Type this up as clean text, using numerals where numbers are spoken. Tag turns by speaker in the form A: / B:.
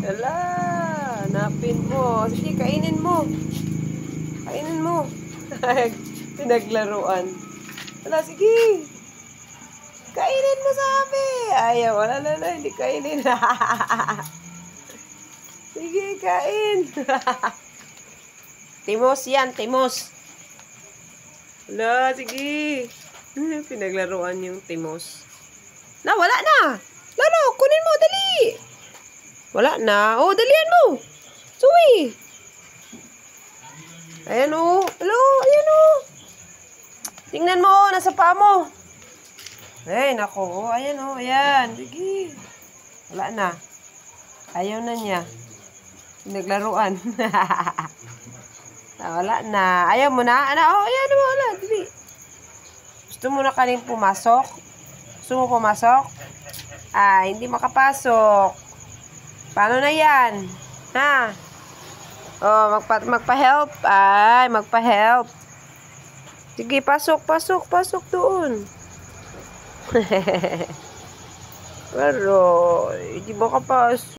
A: Hala, hanapin mo. Sige, kainin mo. Kainin mo. Pinaglaruan. Hala, sige. Kainin mo, sabi. Ayaw, wala, hindi kainin. Sige, kain. Timos yan, timos. Hala, sige. Pinaglaruan yung timos. Na, wala na. Lalo, kunin mo, dali. Wala na. Oh, dalian mo. Suwi. Ayan o. Hello, ayan o. Tingnan mo, nasa paa mo. Ay, nako. Ayan o, ayan. Sige. Wala na. Ayaw na niya. Naglaruan. Wala na. Ayaw mo na. Ano? Oh, ayan mo. Wala. Dali. Gusto mo na kaning pumasok? Gusto mo pumasok? Ah, hindi makapasok. Paano na yan? Ha? Oh, magpa-help. Ay, magpa-help. Sige, pasok doon. Pero, hindi makapasok.